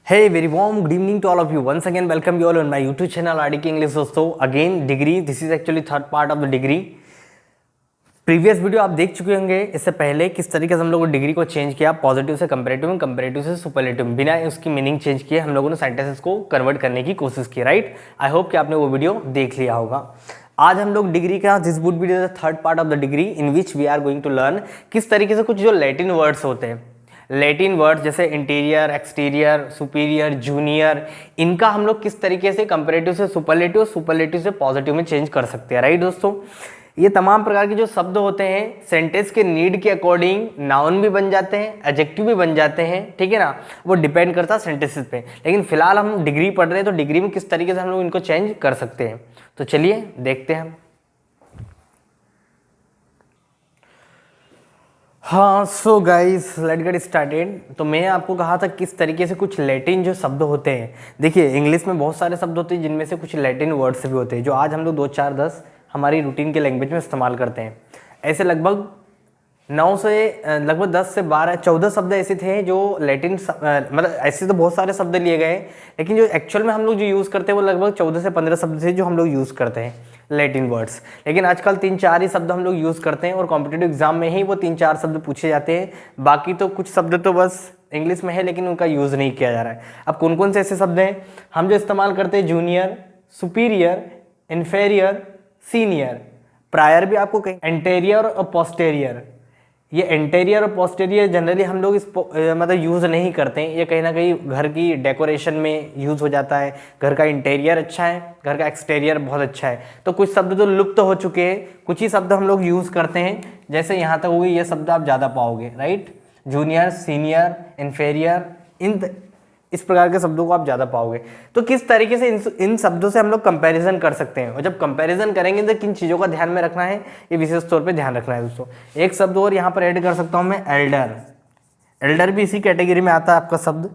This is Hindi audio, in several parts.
Hey, very warm good evening to all of you. Once again, welcome you all on my YouTube channel RDK English दोस्तों. Again, degree. This is actually third part of the degree. Previous video आप देख चुके होंगे इससे पहले किस तरीके से हम लोगों ने डिग्री को चेंज किया, पॉजिटिव से कंपैरेटिव में, कंपैरेटिव से सुपरलेटिव में, बिना उसकी मीनिंग चेंज किए हम लोगों ने सेंटेंसेस को कन्वर्ट करने की कोशिश की. राइट, आई होप कि आपने वो वीडियो देख लिया होगा. आज हम लोग डिग्री का this would be the third part of the degree in which we are going to learn किस तरीके से कुछ जो लैटिन वर्ड्स होते हैं, लैटिन वर्ड्स जैसे इंटीरियर, एक्सटीरियर, सुपीरियर, जूनियर, इनका हम लोग किस तरीके से कंपैरेटिव से सुपरलेटिव, सुपरलेटिव से पॉजिटिव में चेंज कर सकते हैं. राइट दोस्तों, ये तमाम प्रकार के जो शब्द होते हैं सेंटेंस के नीड के अकॉर्डिंग नाउन भी बन जाते हैं, एडजेक्टिव भी बन जाते हैं. ठीक है ना, वो डिपेंड करता है सेंटेंसेस पे. लेकिन फिलहाल हम डिग्री पढ़ रहे हैं तो डिग्री में किस तरीके से हम लोग इनको चेंज कर सकते हैं, तो चलिए देखते हैं. हाँ, so guys let get started. तो मैंने आपको कहा था किस तरीके से कुछ लैटिन जो शब्द होते हैं. देखिए, इंग्लिश में बहुत सारे शब्द होते हैं जिनमें से कुछ लैटिन वर्ड्स भी होते हैं जो आज हम लोग 2, 4, 10 हमारी रूटीन के लैंग्वेज में इस्तेमाल करते हैं. ऐसे लगभग 9 से लगभग 10 से 12, 14 शब्द ऐसे थे जो लैटिन मतलब ऐसे तो बहुत सारे शब्द लिए गए, लेकिन जो एक्चुअल में हम लोग जो यूज़ करते हैं वो लगभग 14 से 15 शब्द थे जो हम लोग यूज़ करते हैं लैटिन वर्ड्स. लेकिन आजकल 3-4 ही शब्द हम लोग यूज़ करते हैं और कॉम्पिटिटिव एग्जाम में ही वो 3-4 शब्द पूछे जाते हैं. बाकी तो कुछ शब्द तो बस इंग्लिश में है लेकिन उनका यूज़ नहीं किया जा रहा है. अब कौन कौन से ऐसे शब्द हैं हम जो इस्तेमाल करते हैं? Junior, superior, inferior, senior. Prior भी आपको कहीं, एंटेरियर और पोस्टेरियर. ये एंटेरियर और पोस्टेरियर जनरली हम लोग इस मतलब यूज़ नहीं करते हैं. ये कहीं ना कहीं घर की डेकोरेशन में यूज़ हो जाता है. घर का इंटीरियर अच्छा है, घर का एक्सटीरियर बहुत अच्छा है. तो कुछ शब्द तो लुप्त हो चुके हैं, कुछ ही शब्द हम लोग यूज़ करते हैं. जैसे यहाँ तक हुई ये शब्द आप ज़्यादा पाओगे. राइट, जूनियर, सीनियर, इन्फेरियर, इस प्रकार के शब्दों को आप ज़्यादा पाओगे. तो किस तरीके से इन शब्दों से हम लोग कंपैरिजन कर सकते हैं, और जब कंपैरिजन करेंगे तो किन चीज़ों का ध्यान में रखना है, ये विशेष तौर पे ध्यान रखना है दोस्तों. एक शब्द और यहाँ पर ऐड कर सकता हूँ मैं, एल्डर. एल्डर भी इसी कैटेगरी में आता है आपका शब्द.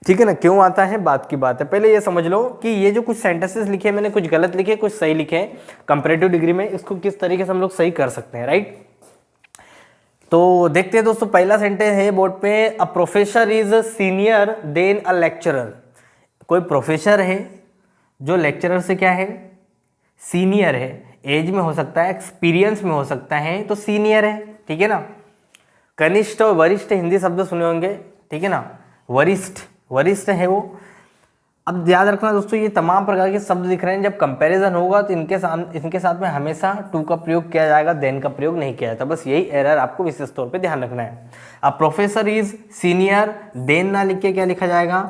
ठीक है ना, क्यों आता है बात की बात है. पहले ये समझ लो कि ये जो कुछ सेंटेंसेस लिखे हैं मैंने, कुछ गलत लिखे, कुछ सही लिखे हैं कंपैरेटिव डिग्री में, इसको किस तरीके से हम लोग सही कर सकते हैं. राइट, तो देखते हैं दोस्तों. पहला सेंटेंस है बोर्ड पे, a professor is senior then a lecturer. कोई प्रोफेसर है जो लेक्चरर से क्या है, सीनियर है. एज में हो सकता है, एक्सपीरियंस में हो सकता है, तो सीनियर है. ठीक है ना. कनिष्ठ और वरिष्ठ हिंदी शब्द सुने होंगे. ठीक है ना, वरिष्ठ है वो. अब याद रखना दोस्तों, ये तमाम प्रकार के शब्द दिख रहे हैं, जब कंपैरिजन होगा तो इनके साथ में हमेशा टू का प्रयोग किया जाएगा, देन का प्रयोग नहीं किया जाता. बस यही एरर आपको विशेष तौर पे ध्यान रखना है. अब प्रोफेसर इज सीनियर, देन ना लिख के क्या लिखा जाएगा,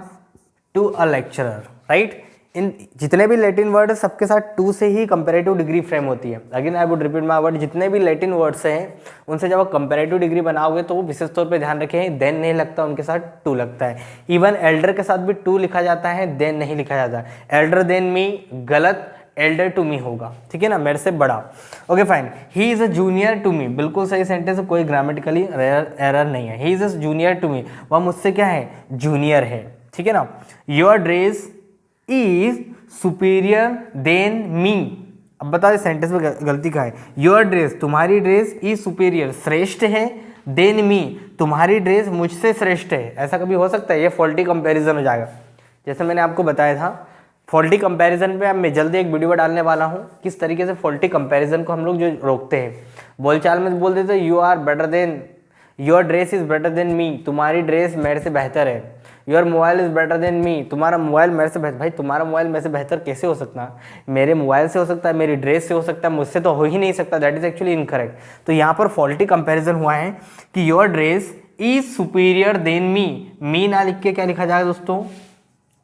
टू अ लेक्चरर. राइट, इन जितने भी लैटिन वर्ड है सबके साथ टू से ही कंपैरेटिव डिग्री फ्रेम होती है. Again I would repeat my word, जितने भी लैटिन वर्ड्स हैं उनसे जब आप कंपैरेटिव डिग्री बनाओगे तो वो विशेष तौर पे ध्यान रखें, देन नहीं लगता, उनके साथ टू लगता है. इवन एल्डर के साथ भी टू लिखा जाता है, देन नहीं लिखा जाता. एल्डर देन मी गलत, एल्डर टू मी होगा. ठीक है ना, मेरे से बड़ा. Okay fine. He is a junior to me, बिल्कुल सही सेंटेंस, कोई ग्रामेटिकली एरर नहीं है. He is a junior to me, वह मुझसे क्या है, जूनियर है. ठीक है ना. Your dress is superior then me. अब बता दे सेंटेंस में गलती का है. योर ड्रेस, तुम्हारी ड्रेस, इज सुपीरियर, श्रेष्ठ है, देन मी, तुम्हारी ड्रेस मुझसे श्रेष्ठ है. ऐसा कभी हो सकता है? ये फॉल्टी कंपैरिजन हो जाएगा. जैसे मैंने आपको बताया था फॉल्टी कंपैरिजन पे अब मैं जल्दी एक वीडियो डालने वाला हूँ, किस तरीके से फॉल्टी कंपैरिजन को हम लोग जो रोकते हैं. बोलचाल में बोल देते you are better than, your dress is better than me, तुम्हारी ड्रेस मेरे से बेहतर है. Your mobile is better than me, तुम्हारा मोबाइल मेरे से बेहतर. भाई तुम्हारा मोबाइल मेरे से बेहतर कैसे हो सकता है? मेरे मोबाइल से हो सकता है, मेरी ड्रेस से हो सकता है, मुझसे तो हो ही नहीं सकता. That is actually incorrect. तो यहाँ पर फॉल्टी कंपैरिजन हुआ है कि your dress is superior then me. Me ना लिख के क्या लिखा जाएगा दोस्तों,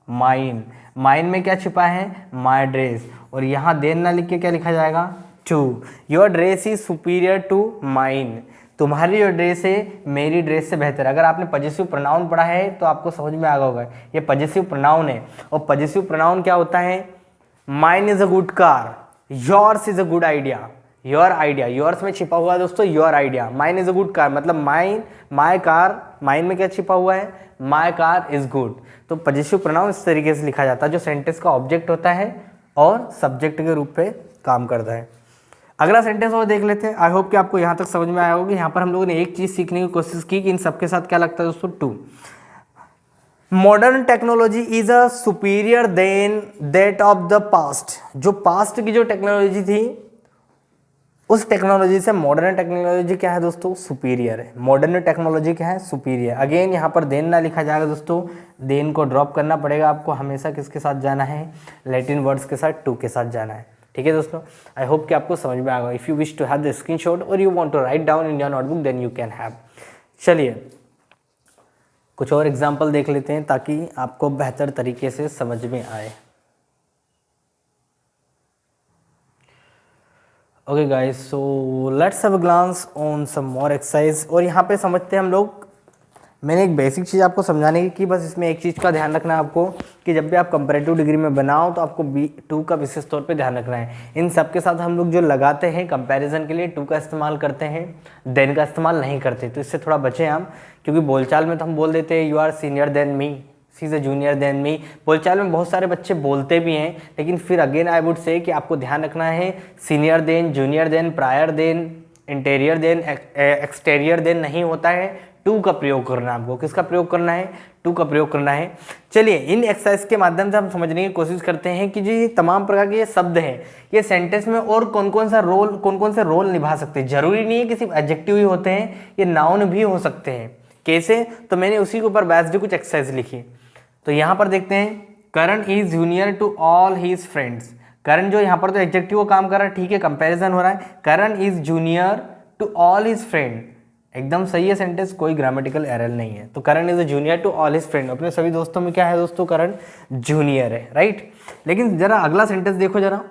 माइन. माइन में क्या छिपा है, माई ड्रेस. और यहाँ देन ना लिख के क्या लिखा जाएगा, to. Your dress is superior to mine, तुम्हारी जो ड्रेस है मेरी ड्रेस से बेहतर. अगर आपने पजेसिव प्रोनाउन पढ़ा है तो आपको समझ में आ गया होगा, ये पजेसिव प्रोनाउन है. और पजेसिव प्रोनाउन क्या होता है, mine is a good car, yours is a good idea. Your idea, yours में छिपा हुआ है दोस्तों your idea. Mine is a good car मतलब माई कार, माइन में क्या छिपा हुआ है, माई कार इज गुड. तो पजेसिव प्रोनाउन इस तरीके से लिखा जाता है, जो सेंटेंस का ऑब्जेक्ट होता है और सब्जेक्ट के रूप पे काम करता है. अगला सेंटेंस और देख लेते हैं. आई होप कि आपको यहाँ तक समझ में आया होगा. यहाँ पर हम लोगों ने एक चीज़ सीखने की कोशिश की कि इन सबके साथ क्या लगता है दोस्तों, to. Modern technology is a superior than that of the past. जो पास्ट की जो टेक्नोलॉजी थी उस टेक्नोलॉजी से मॉडर्न टेक्नोलॉजी क्या है दोस्तों, सुपीरियर है। मॉडर्न टेक्नोलॉजी क्या है, सुपीरियर। अगेन यहाँ पर देन ना लिखा जाएगा दोस्तों, देन को ड्रॉप करना पड़ेगा आपको। हमेशा किसके साथ जाना है, लैटिन वर्ड्स के साथ, टू के साथ जाना है। ठीक है दोस्तों, आई होप कि आपको समझ में आएगा। If you wish to have the screenshot और you want to write down in your notebook then you can have. चलिए कुछ और एग्जाम्पल देख लेते हैं ताकि आपको बेहतर तरीके से समझ में आए। Okay guys, so let's have a glance on some more exercise. और यहाँ पे समझते हैं हम लोग, मैंने एक बेसिक चीज़ आपको समझाने की बस इसमें एक चीज़ का ध्यान रखना है आपको कि जब भी आप कंपैरेटिव डिग्री में बनाओ तो आपको टू का विशेष तौर पे ध्यान रखना है। इन सब के साथ हम लोग जो लगाते हैं कंपैरिजन के लिए टू का इस्तेमाल करते हैं, देन का इस्तेमाल नहीं करते। तो इससे थोड़ा बचें आप, क्योंकि बोलचाल में तो हम बोल देते हैं you are senior than me, she is a junior than me. बोलचाल में बहुत सारे बच्चे बोलते भी हैं, लेकिन फिर अगेन आई वुड से कि आपको ध्यान रखना है senior than, junior than, prior than, interior than, exterior than नहीं होता है। टू का प्रयोग करना है आपको। किसका प्रयोग करना है, टू का प्रयोग करना है। चलिए इन एक्सरसाइज के माध्यम से हम समझने की कोशिश करते हैं कि जो ये तमाम प्रकार के ये शब्द हैं ये सेंटेंस में और कौन कौन से रोल निभा सकते हैं। जरूरी नहीं है कि सिर्फ एडजेक्टिव ही होते हैं, ये नाउन भी हो सकते हैं। कैसे, तो मैंने उसी के ऊपर बेस्ड कुछ एक्सरसाइज लिखी। तो यहाँ पर देखते हैं, Karan is junior to all his friends. Karan जो यहाँ पर तो एडजेक्टिव का काम कर रहा है, ठीक है, कंपैरिजन हो रहा है। Karan is junior to all his friend, एकदम सही है सेंटेंस, कोई ग्रामेटिकल एरर नहीं है। तो Karan is a junior to all his friend, अपने सभी दोस्तों में क्या है दोस्तों, करण जूनियर है, राइट। लेकिन जरा अगला सेंटेंस देखो जरा,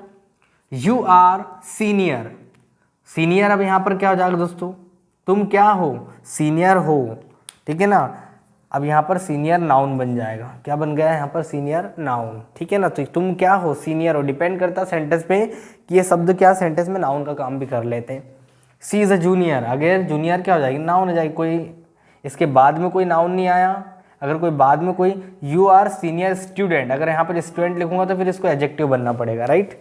यू आर सीनियर। सीनियर अब यहाँ पर क्या हो जाएगा दोस्तों, तुम क्या हो, सीनियर हो, ठीक है ना। अब यहाँ पर सीनियर नाउन बन जाएगा, क्या बन गया है यहाँ पर, सीनियर नाउन, ठीक है ना। तो तुम क्या हो, सीनियर हो, डिपेंड करता है सेंटेंस पे कि ये शब्द क्या सेंटेंस में नाउन का काम भी कर लेते हैं। सी इज़ अ जूनियर, अगर जूनियर क्या हो जाएगी, नाउन हो जाएगी। कोई इसके बाद में कोई नाउन नहीं आया, अगर कोई बाद में कोई, यू आर सीनियर स्टूडेंट, अगर यहाँ पर स्टूडेंट लिखूंगा तो फिर इसको एडजेक्टिव बनना पड़ेगा, राइट।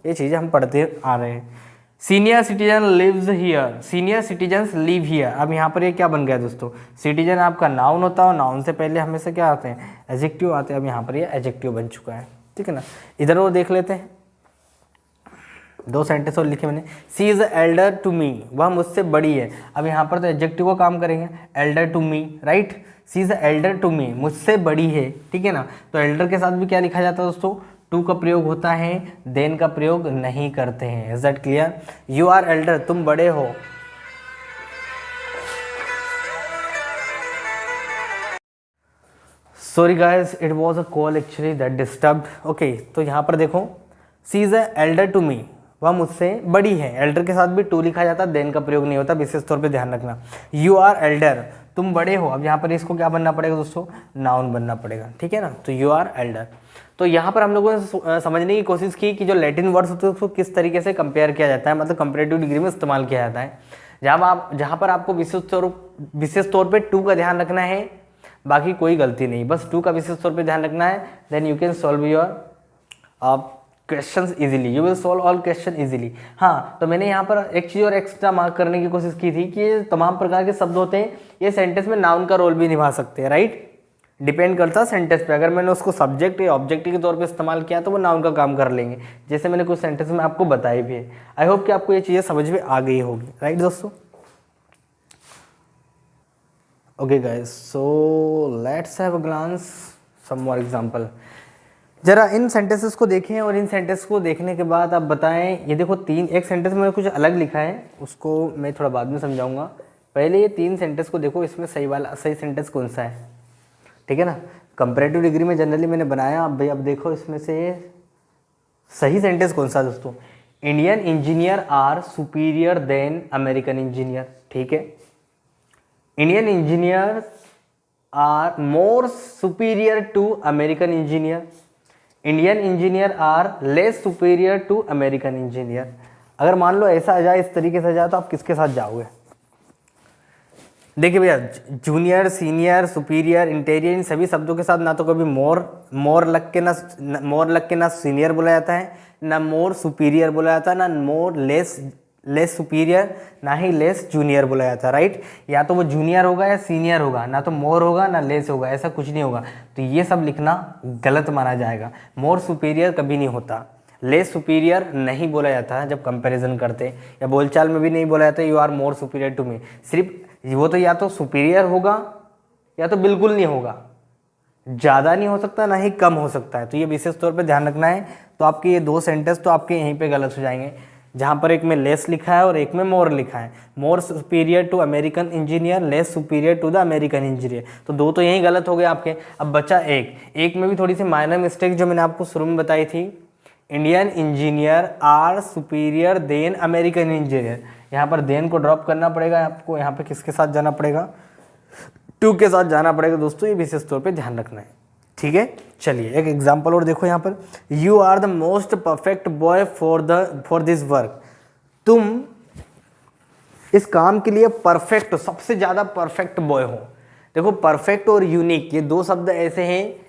ये चीज़ें हम पढ़ते आ रहे हैं। Senior citizen lives here, senior citizens live here. अब यहाँ पर ये क्या बन गया दोस्तों, सिटीजन आपका नाउन होता है, नाउन से पहले हमेशा क्या आते हैं, एडजेक्टिव आते हैं। अब यहाँ पर ये एडजेक्टिव बन चुका है, ठीक है ना। इधर वो देख लेते हैं, दो सेंटेंस और लिखे मैंने। सी इज़ एल्डर टू मी, वह मुझसे बड़ी है। अब यहाँ पर तो एडजेक्टिव का काम करेंगे, elder to me, right. She is elder to me, मुझसे बड़ी है, ठीक है ना। तो एल्डर के साथ भी क्या लिखा जाता है दोस्तों, टू का प्रयोग होता है, देन का प्रयोग नहीं करते हैं। Is that clear. You are elder, तुम बड़े हो। Sorry guys, it was a call actually that disturbed. Okay, तो यहाँ पर देखो, she is elder to me, वह मुझसे बड़ी है। एल्डर के साथ भी टू लिखा जाता है, देन का प्रयोग नहीं होता, विशेष तौर पे ध्यान रखना। यू आर एल्डर, तुम बड़े हो। अब यहाँ पर इसको क्या बनना पड़ेगा दोस्तों, नाउन बनना पड़ेगा, ठीक है ना। तो यू आर एल्डर। तो यहाँ पर हम लोगों ने समझने की कोशिश की कि जो लैटिन वर्ड्स होते हैं उसको किस तरीके से कंपेयर किया जाता है, मतलब कंपेरेटिव डिग्री में इस्तेमाल किया जाता है। जहाँ पर आपको विशेष तौर पर टू का ध्यान रखना है, बाकी कोई गलती नहीं, बस टू का विशेष तौर पर ध्यान रखना है। Then you can solve your questions easily, you will solve all question easily. हाँ, तो मैंने यहाँ पर एक चीज़ और एक्स्ट्रा मार्क करने की कोशिश की थी कि ये तमाम प्रकार के शब्द होते हैं, ये सेंटेंस में नाउन का रोल भी निभा सकते हैं, राइट। डिपेंड करता है सेंटेंस पे, अगर मैंने उसको सब्जेक्ट या ऑब्जेक्ट के तौर पे इस्तेमाल किया तो वो नाउन का काम कर लेंगे, जैसे मैंने कुछ सेंटेंस में आपको बताई भी है। आई होप कि आपको ये चीज़ें समझ में आ गई होगी, राइट दोस्तों। Okay guys, so let's have a glance some more example. जरा इन सेंटेंसेस को देखें और इन सेंटेंस को देखने के बाद आप बताएं। ये देखो तीन, एक सेंटेंस मैंने कुछ अलग लिखा है, उसको मैं थोड़ा बाद में समझाऊंगा। पहले ये तीन सेंटेंस को देखो, इसमें सही सेंटेंस कौन सा है, ठीक है ना। कंपैरेटिव डिग्री में जनरली मैंने बनाया, अब देखो इसमें से सही सेंटेंस कौन सा है दोस्तों। Indian engineer are superior than American engineer, ठीक है। Indian engineer are more superior to American engineer. Indian engineer are less superior to American engineer. अगर मान लो ऐसा आ जाए, इस तरीके से आ जाए, तो आप किसके साथ जाओगे। देखिए भैया, जूनियर, सीनियर, सुपीरियर, इंटीरियर, इन सभी शब्दों के साथ ना तो कभी मोर लग के ना सीनियर बोला जाता है, ना मोर सुपीरियर बोला जाता है, ना मोर लेस लेस सुपीरियर, ना ही लेस जूनियर बोला जाता है, राइट। या तो वो जूनियर होगा या सीनियर होगा, ना तो मोर होगा ना लेस होगा, ऐसा कुछ नहीं होगा। तो ये सब लिखना गलत माना जाएगा। मोर सुपीरियर कभी नहीं होता, लेस सुपीरियर नहीं बोला जाता है जब कंपैरिजन करते, या बोलचाल में भी नहीं बोला जाता you are more superior to me. सिर्फ वो तो या तो सुपीरियर होगा या तो बिल्कुल नहीं होगा, ज़्यादा नहीं हो सकता ना ही कम हो सकता है। तो ये विशेष तौर पे ध्यान रखना है। तो आपके ये दो सेंटेंस तो आपके यहीं पे गलत हो जाएंगे, जहाँ पर एक में लेस लिखा है और एक में मोर लिखा है। More superior to American engineer, less superior to the American engineer. तो दो तो यहीं गलत हो गए आपके। अब बचा एक में भी थोड़ी सी माइनर मिस्टेक जो मैंने आपको शुरू में बताई थी, Indian engineer are superior than American engineer. यहाँ पर देन को ड्रॉप करना पड़ेगा आपको, यहाँ पे किसके साथ जाना पड़ेगा, टू के साथ जाना पड़ेगा दोस्तों। ये विशेष तौर पे ध्यान रखना है, ठीक है। चलिए एक एग्जांपल और देखो यहाँ पर, you are the most perfect boy for this work. तुम इस काम के लिए परफेक्ट हो, सबसे ज़्यादा परफेक्ट बॉय हो। देखो परफेक्ट और यूनिक ये दो शब्द ऐसे हैं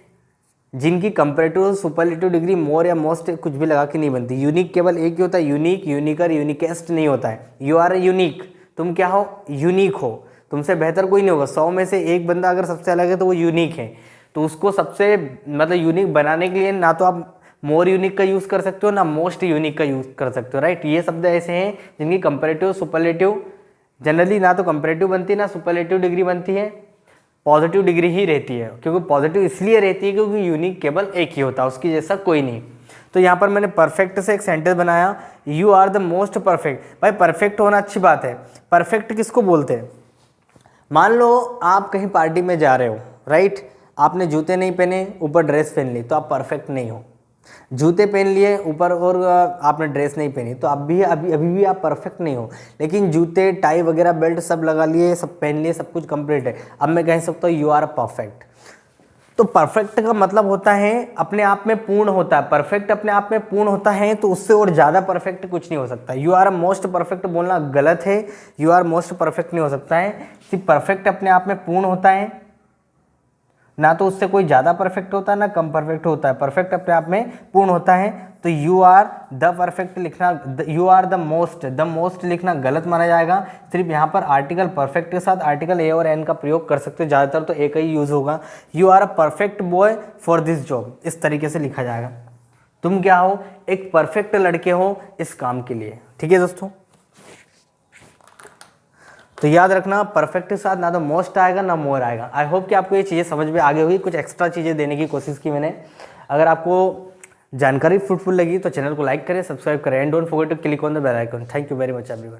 जिनकी कंपैरेटिव सुपरलेटिव डिग्री मोर या मोस्ट कुछ भी लगा के नहीं बनती। यूनिक केवल एक ही होता है, यूनिक, यूनिकर, यूनिकेस्ट नहीं होता है। यू आर यूनिक, तुम क्या हो, यूनिक हो, तुमसे बेहतर कोई नहीं होगा। 100 में से एक बंदा अगर सबसे अलग है तो वो यूनिक है। तो उसको सबसे मतलब यूनिक बनाने के लिए ना तो आप मोर यूनिक का यूज़ कर सकते हो ना मोस्ट यूनिक का यूज़ कर सकते हो, राइट। ये शब्द ऐसे हैं जिनकी कंपैरेटिव सुपरलेटिव जनरली ना तो कंपैरेटिव बनती है ना सुपरलेटिव डिग्री बनती है, पॉजिटिव डिग्री ही रहती है। क्योंकि पॉजिटिव इसलिए रहती है क्योंकि यूनिक केवल एक ही होता है, उसकी जैसा कोई नहीं। तो यहाँ पर मैंने परफेक्ट से एक सेंटेंस बनाया, you are the most perfect. भाई परफेक्ट होना अच्छी बात है, परफेक्ट किसको बोलते हैं। मान लो आप कहीं पार्टी में जा रहे हो, राइट, आपने जूते नहीं पहने, ऊपर ड्रेस पहन ली, तो आप परफेक्ट नहीं हो। जूते पहन लिए ऊपर और आपने ड्रेस नहीं पहनी, तो अभी भी आप परफेक्ट नहीं हो। लेकिन जूते, टाई वगैरह, बेल्ट सब लगा लिए, सब पहन लिए, सब कुछ कंप्लीट है, अब मैं कह सकता हूँ यू आर परफेक्ट। तो परफेक्ट का मतलब होता है अपने आप में पूर्ण होता है। परफेक्ट अपने आप में पूर्ण होता है, तो उससे और ज़्यादा परफेक्ट कुछ नहीं हो सकता। यू आर मोस्ट परफेक्ट बोलना गलत है, यू आर मोस्ट परफेक्ट नहीं हो सकता है। सिर्फ परफेक्ट अपने आप में पूर्ण होता है, ना तो उससे कोई ज़्यादा परफेक्ट होता है ना कम परफेक्ट होता है। परफेक्ट अपने आप में पूर्ण होता है। तो यू आर द परफेक्ट लिखना, यू आर द मोस्ट लिखना गलत माना जाएगा। सिर्फ यहाँ पर आर्टिकल परफेक्ट के साथ आर्टिकल ए और एन का प्रयोग कर सकते हो, ज़्यादातर तो एक ही यूज़ होगा। You are a perfect boy for this job, इस तरीके से लिखा जाएगा। तुम क्या हो, एक परफेक्ट लड़के हो इस काम के लिए, ठीक है दोस्तों। तो याद रखना परफेक्ट के साथ ना तो मोस्ट आएगा ना मोर आएगा। आई होप कि आपको ये चीज़ें समझ में आ गई होगी। कुछ एक्स्ट्रा चीज़ें देने की कोशिश की मैंने। अगर आपको जानकारी फ्रूटफुल लगी तो चैनल को लाइक करें, सब्सक्राइब करें and don't forget to click on the bell icon. Thank you very much everyone.